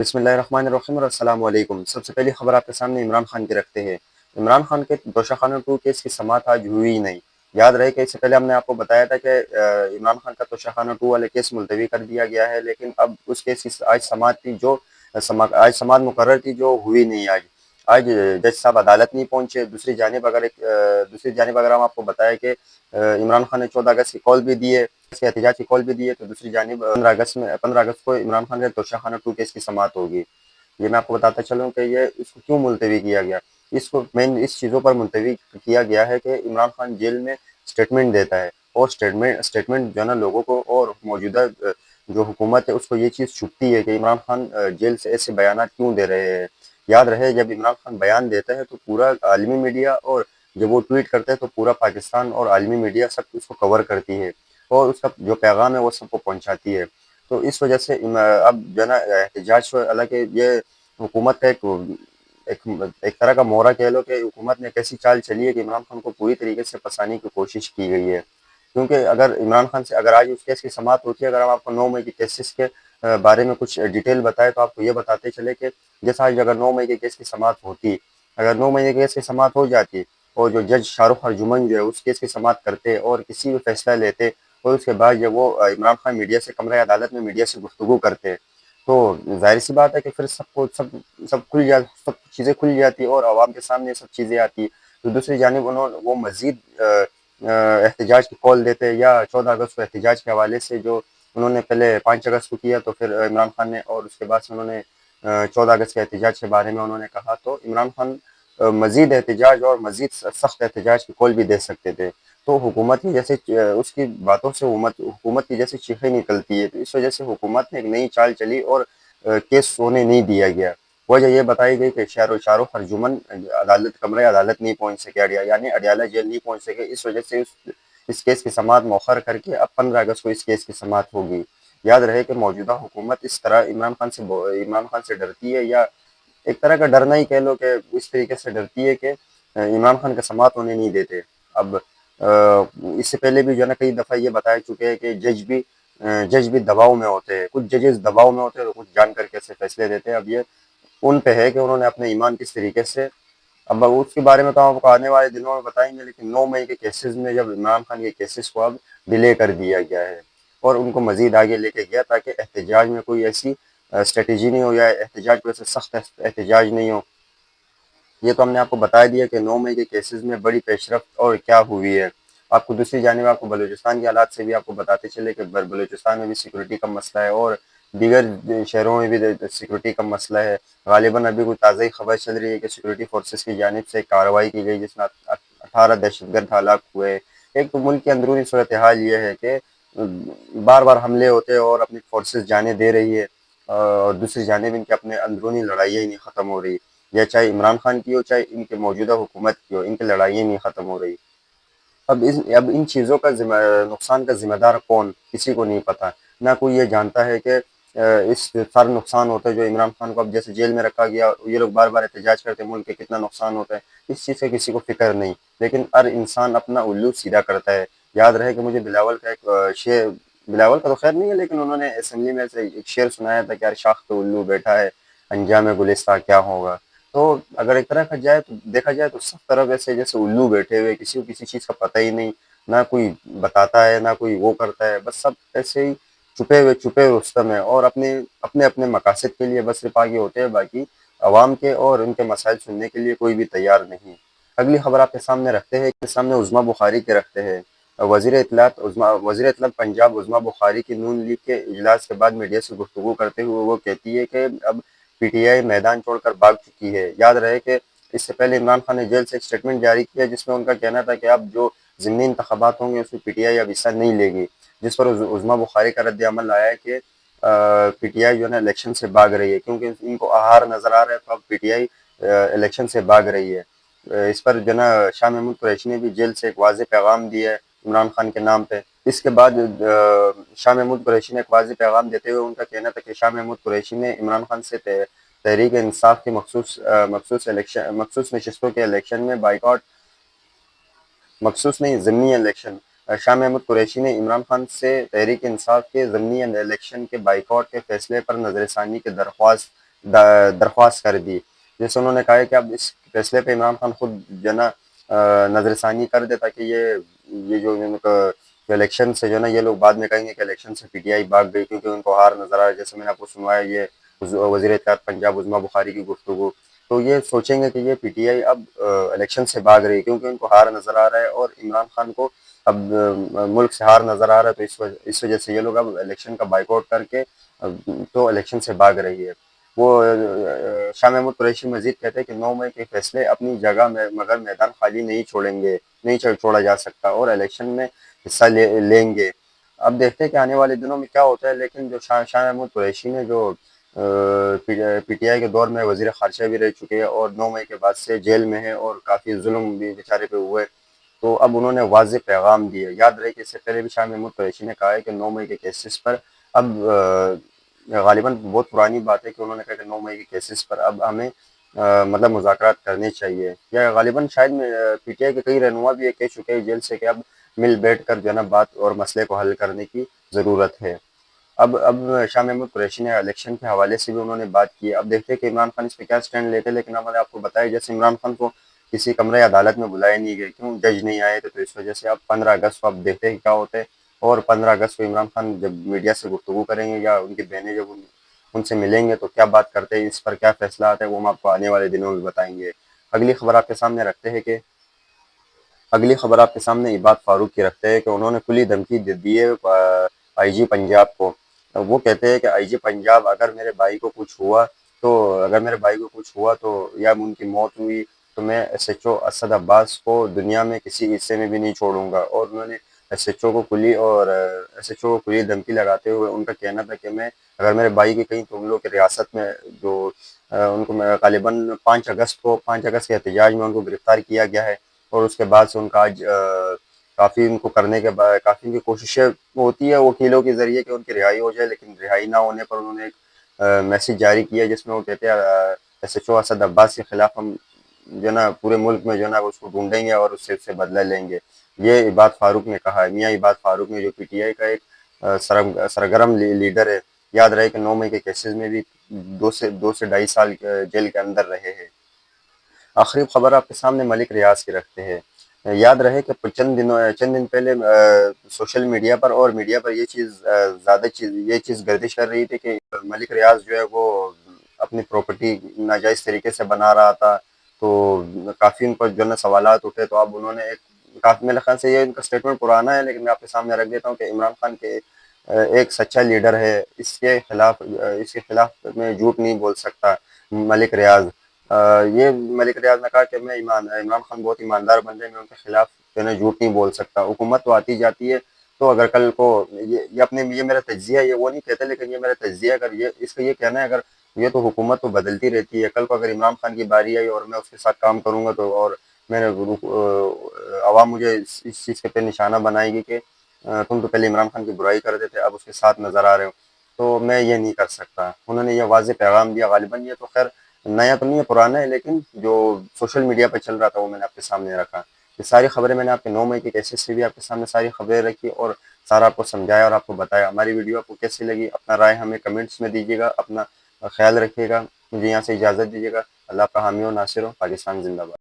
बिस्मिल्लाहिर्रहमानिर्रहीम और अस्सलाम वालेकुम। सबसे पहली खबर आपके सामने इमरान खान की रखते हैं। इमरान खान के तोशाखाना 2 केस की समाअत आज हुई ही नहीं। याद रहे कि इससे पहले हमने आपको बताया था कि इमरान खान का तोशाखाना 2 वाले केस मुलतवी कर दिया गया है, लेकिन अब उस केस की आज समाअत थी जो आज समाअत मुकर्रर थी, जो हुई नहीं आज। आज जज साहब अदालत नहीं पहुंचे। दूसरी जानिब अगर हम आपको बताया कि इमरान खान ने 14 अगस्त की कॉल भी दी है, इसके एहतजाज की कॉल भी दी है, तो दूसरी जानिब 15 अगस्त को इमरान खान के तोशाखाना 2 केस की समाअत होगी। ये मैं आपको बताता चलूँ कि ये इसको क्यों मुलतवी किया गया। इसको मेन इस चीज़ों पर मुलतवी किया गया है कि इमरान खान जेल में स्टेटमेंट देता है, और स्टेटमेंट जो है ना लोगों को और मौजूदा जो हुकूमत है उसको ये चीज़ चुभती है कि इमरान खान जेल से ऐसे बयान क्यों दे रहे हैं। याद रहे, जब इमरान खान बयान देता है तो पूरा आलमी मीडिया, और जब वो ट्वीट करता है तो पूरा पाकिस्तान और आलमी मीडिया सब उसको कवर करती है, और उसका जो पैगाम है वो सबको पहुंचाती है। तो इस वजह से अब जो है ना एहतजाज, हालांकि ये हुकूमत का एक तरह का मोहरा कह लो कि हुकूमत ने एक ऐसी चाल चली है कि इमरान खान को पूरी तरीके से फंसाने की कोशिश की गई है। क्योंकि अगर इमरान खान से अगर आज उस केस की समाअत होती है, अगर हम आपको 9 मई के केसेस के बारे में कुछ डिटेल बताए, तो आपको ये बताते चले कि जैसा आज अगर 9 मई के केस की समाअत होती, अगर 9 मई के केस की समाअत हो जाती और जो जज शाहरुख अर्जुमन जो है उस केस की समाअत करते और किसी भी फैसला लेते, और उसके बाद जब वो इमरान खान मीडिया से कमरा अदालत में मीडिया से गुफ्तगू करते, तो जाहिर सी बात है कि फिर सब सब चीज़ें खुल जाती और आवाम के सामने सब चीज़ें आती। तो दूसरी जानिब वो मज़ीद एहतजाज की कॉल देते, या 14 अगस्त को एहतजाज के हवाले से जो उन्होंने पहले 5 अगस्त को किया, तो फिर इमरान खान ने, और उसके बाद से उन्होंने 14 अगस्त के एहतजाज के बारे में उन्होंने कहा, तो इमरान खान मज़ीद एहतजाज और मज़ीद सख्त एहतजाज की कॉल भी दे सकते थे। तो हुकूमत की जैसे उसकी बातों से हुकूमत की जैसे चीखें निकलती है, तो इस वजह से हुकूमत ने एक नई चाल चली और केस होने नहीं दिया गया। वजह ये बताई गई कि शाहरुख अर्जुमन कमरे अदालत नहीं पहुंच सके, यानी अडयाला जेल नहीं पहुंच सके। इस वजह से इस केस की समाअत मौखर करके अब 15 अगस्त को इस केस की समाअत होगी। याद रहे कि मौजूदा हुकूमत इस तरह इमरान खान से डरती है, या एक तरह का डरना ही कह लो, कि इस तरीके से डरती है कि इमरान खान का समाअत होने नहीं देते। अब इससे पहले भी जो है ना कई दफ़ा ये बताया चुके हैं कि जज भी दबाव में होते हैं, कुछ जजेस दबाव में होते हैं तो कुछ जान करके ऐसे फैसले देते हैं। अब ये उन पे है कि उन्होंने अपने ईमान किस तरीके से, अब उसके बारे में तो आपको आने वाले दिनों में बताएंगे, लेकिन 9 मई के केसेस में जब इमरान खान के केसेस को अब डिले कर दिया गया है और उनको मजीद आगे लेके गया, ताकि एहतजाज में कोई ऐसी स्ट्रेटेजी नहीं हो, या एहतजाज को ऐसे सख्त एहतजाज नहीं हो। ये तो हमने आपको बता दिया कि 9 मई के केसेस में बड़ी पेशरफ्त और क्या हुई है। आपको दूसरी जानिब आपको बलूचिस्तान के हालात से भी आपको बताते चले कि बलूचिस्तान में भी सिक्योरिटी का मसला है, और दीगर शहरों में भी सिक्योरिटी का मसला है। गालिबा अभी कोई ताज़ा ही खबर चल रही है कि सिक्योरिटी फोर्सेस की जानिब से कार्रवाई की गई, जिसमें 18 दहशतगर्द हलाक हुए। एक तो मुल्क की अंदरूनी सूरत हाल ये है कि बार बार हमले होते हैं और अपनी फोर्सेस जाने दे रही है, और दूसरी जानिब इनके अपने अंदरूनी लड़ाइयाँ ही नहीं ख़त्म हो रही, या चाहे इमरान खान की हो चाहे इनके मौजूदा हुकूमत की हो, इनकी लड़ाइयाँ नहीं ख़त्म हो रही। अब इन चीज़ों का नुकसान का जिम्मेदार कौन, किसी को नहीं पता। ना कोई ये जानता है कि इस सारा नुकसान होता है जो इमरान खान को अब जैसे जेल में रखा गया, ये लोग बार बार एहतजाज करते हैं, मुल्क के कितना नुकसान होता है, इस चीज़ से किसी को फिक्र नहीं। लेकिन हर इंसान अपना उल्लू सीधा करता है। याद रहे कि मुझे बिलावल का एक शेर, बिलावल का तो खैर नहीं है, लेकिन उन्होंने असम्बली में से एक शेर सुनाया था कि यार शाख पे उल्लू बैठा है, अंजाम गुलिस्तां क्या होगा। तो अगर एक तरह का जाए तो देखा जाए तो सब तरफ ऐसे जैसे उल्लू बैठे हुए, किसी को किसी चीज़ का पता ही नहीं, ना कोई बताता है ना कोई वो करता है, बस सब ऐसे ही छुपे हुए रुस्तम है, और अपने अपने अपने मकासद के लिए बस सिर्फ आगे होते हैं, बाकी आवाम के और उनके मसाइल सुनने के लिए कोई भी तैयार नहीं। अगली खबर आपके सामने रखते हैं, के सामने उज़मा बुखारी के रखते हैं। वज़ीर इत्तलात पंजाब उज़मा बुखारी की नून लीग के इजलास के बाद मीडिया से गुफ्तगू करते हुए वो कहती है कि अब पीटीआई मैदान छोड़कर भाग चुकी है। याद रहे कि इससे पहले इमरान खान ने जेल से एक स्टेटमेंट जारी किया, जिसमें उनका कहना था कि अब जो ज़िमनी इंतखाबात होंगे उसमें पीटीआई अब हिस्सा नहीं लेगी, जिस पर उज़मा बुखारी का रद्द अमल आया है कि पीटीआई जो है ना इलेक्शन से भाग रही है, क्योंकि इनको आहार नजर आ रहा है, तो अब पीटीआई इलेक्शन से भाग रही है। इस पर जो ना शाह महमूद कुरैशी ने भी जेल से एक वाज़ेह पैगाम दिया है इमरान खान के नाम पे। इसके बाद शाह महमूद कुरैशी ने एक वाज़ेह पैगाम देते हुए उनका कहना था कि शाह महमूद कुरैशी ने इमरान खान से तहरीक इंसाफ की मखसूस नशस्तों के इलेक्शन में बाइकआउट, मखसूस नहीं ज़िमनी इलेक्शन, शाह महमूद कुरैशी ने इमरान खान से तहरीक इंसाफ के ज़िमनी इलेक्शन के बाइकआउट के फैसले पर नज़रसानी की दरख्वास्त درخواست کر دی، جیسے انہوں نے کہا ہے کہ اب اس فیصلے پہ عمران خان خود جو ہے نا نظر ثانی کر دے، تاکہ یہ جو ان کا الیکشن سے جو ہے نا یہ لوگ بعد میں کہیں گے کہ الیکشن سے پی ٹی آئی بھاگ گئی کیونکہ ان کو ہار نظر آ رہا ہے، جیسے میں نے آپ کو سنوایا یہ وزیر اطلاعات پنجاب عظمیٰ بخاری کی گفتگو، تو یہ سوچیں گے کہ یہ پی ٹی آئی اب الیکشن سے بھاگ رہی ہے کیونکہ ان کو ہار نظر آ رہا ہے، اور عمران خان کو اب ملک سے ہار نظر آ رہا ہے، تو اس وجہ سے یہ لوگ اب الیکشن کا بائیکاٹ کر کے تو الیکشن سے بھاگ رہی ہے۔ وہ شاہ محمود قریشی مزید کہتے ہیں کہ 9 مئی کے فیصلے اپنی جگہ میں مگر میدان خالی نہیں چھوڑیں گے، نہیں چھوڑا جا سکتا، اور الیکشن میں حصہ لیں گے۔ اب دیکھتے ہیں کہ آنے والے دنوں میں کیا ہوتا ہے، لیکن جو شاہ محمود قریشی نے جو پی ٹی آئی کے دور میں وزیر خارجہ بھی رہ چکے ہیں اور 9 مئی کے بعد سے جیل میں ہیں اور کافی ظلم بھی بیچارے پہ ہوئے، تو اب انہوں نے واضح پیغام دیے۔ یاد رہے کہ اس سے پہلے بھی شاہ محمود قریشی نے کہا ہے کہ 9 مئی کے کیسز پر اب غالباً بہت پرانی بات ہے کہ انہوں نے کہا کہ 9 مئی کے کیسز پر اب ہمیں مطلب مذاکرات کرنے چاہیے، یا غالباً شاید پی ٹی آئی کے کئی رہنما بھی یہ کہہ چکے ہیں جیل سے کہ اب مل بیٹھ کر جو ہے نا بات اور مسئلے کو حل کرنے کی ضرورت ہے۔ اب شاہ محمود قریشی نے الیکشن کے حوالے سے بھی انہوں نے بات کی، اب دیکھتے ہیں کہ عمران خان اس پہ کیا سٹینڈ لیتے ہیں، لیکن اب میں نے آپ کو بتایا جیسے عمران خان کو کسی کمرے عدالت میں بلائے نہیں گئے، کیوں جج نہیں آئے تھے، تو اس وجہ سے اب 15 اگست کو اب دیکھتے ہیں کیا ہوتا ہے، اور 15 اگست کو عمران خان جب میڈیا سے گفتگو کریں گے یا ان کی بہنیں جب ان سے ملیں گے تو کیا بات کرتے ہیں، اس پر کیا فیصلہ آتا ہے، وہ ہم آپ کو آنے والے دنوں میں بتائیں گے۔ اگلی خبر آپ کے سامنے رکھتے ہیں کہ اگلی خبر آپ کے سامنے عباد فاروق کی رکھتے ہیں کہ انہوں نے کھلی دھمکی دے دی ہے آئی جی پنجاب کو۔ وہ کہتے ہیں کہ آئی جی پنجاب اگر میرے بھائی کو کچھ ہوا تو یا ان کی موت ہوئی تو میں ایس ایچ او اسد عباس کو دنیا میں کسی حصے میں بھی نہیں چھوڑوں گا، اور انہوں نے ایس ایچ او کو کھلی دھمکی لگاتے ہوئے ان کا کہنا تھا کہ میں اگر میرے بھائی کی کہیں تم لوگ کی ریاست میں جو ان کو غالباً 5 اگست کے احتجاج میں ان کو گرفتار کیا گیا ہے، اور اس کے بعد سے ان کا آج کافی ان کو کرنے کے بعد کافی ان کی کوششیں ہوتی ہے وکیلوں کے ذریعے کہ ان کی رہائی ہو جائے، لیکن رہائی نہ ہونے پر انہوں نے ایک میسیج جاری کیا جس میں وہ کہتے ہیں ایس ایچ او اسد عباس کے خلاف ہم جو ہے نا پورے ملک میں جو ہے نا اس کو ڈھونڈیں گے اور اس سے بدلہ لیں گے۔ یہ عباد فاروق نے کہا ہے، میاں عباد فاروق نے، جو پی ٹی آئی کا ایک سرگرم لیڈر ہے۔ یاد رہے کہ 9 مئی کے کیسز میں بھی 2 سے 2.5 سال جیل کے اندر رہے ہیں۔ آخری خبر آپ کے سامنے ملک ریاض کی رکھتے ہیں۔ یاد رہے کہ چند دن پہلے سوشل میڈیا پر اور میڈیا پر یہ چیز گردش کر رہی تھی کہ ملک ریاض جو ہے وہ اپنی پراپرٹی ناجائز طریقے سے بنا رہا تھا، تو کافی ان پر جو ہے نا سوالات اٹھے، تو اب انہوں نے کافی میرے خیال سے یہ ان کا سٹیٹمنٹ پرانا ہے، لیکن میں آپ کے سامنے رکھ دیتا ہوں کہ عمران خان کے ایک سچا لیڈر ہے، اس کے خلاف میں جھوٹ نہیں بول سکتا ملک ریاض۔ یہ ملک ریاض نے کہا کہ میں عمران خان بہت ایماندار بندے ہیں، میں ان کے خلاف جو ہے نا جھوٹ نہیں بول سکتا۔ حکومت تو آتی جاتی ہے، تو اگر کل کو یہ میرا تجزیہ ہے، یہ وہ نہیں کہتے، لیکن یہ میرا تجزیہ اگر اس کا یہ کہنا ہے، اگر یہ تو حکومت تو بدلتی رہتی ہے، کل کو اگر عمران خان کی باری آئی اور میں اس کے ساتھ کام کروں گا تو اور میں نے عوام مجھے اس چیز کے پہ نشانہ بنائے گی کہ تم تو پہلے عمران خان کی برائی کرتے تھے، اب اس کے ساتھ نظر آ رہے ہو، تو میں یہ نہیں کر سکتا۔ انہوں نے یہ واضح پیغام دیا، غالباً یہ تو خیر نیا تو نہیں ہے، پرانا ہے، لیکن جو سوشل میڈیا پہ چل رہا تھا وہ میں نے آپ کے سامنے رکھا۔ یہ ساری خبریں میں نے آپ کے 9 مئی کے کیسز سے بھی آپ کے سامنے ساری خبریں رکھی اور سارا آپ کو سمجھایا اور آپ کو بتایا۔ ہماری ویڈیو آپ کو کیسی لگی، اپنا رائے ہمیں کمنٹس میں دیجیے گا، اپنا خیال رکھیے گا، مجھے یہاں سے اجازت دیجیے گا۔ اللہ کا حامی و ناصر ہو، پاکستان زندہ باد۔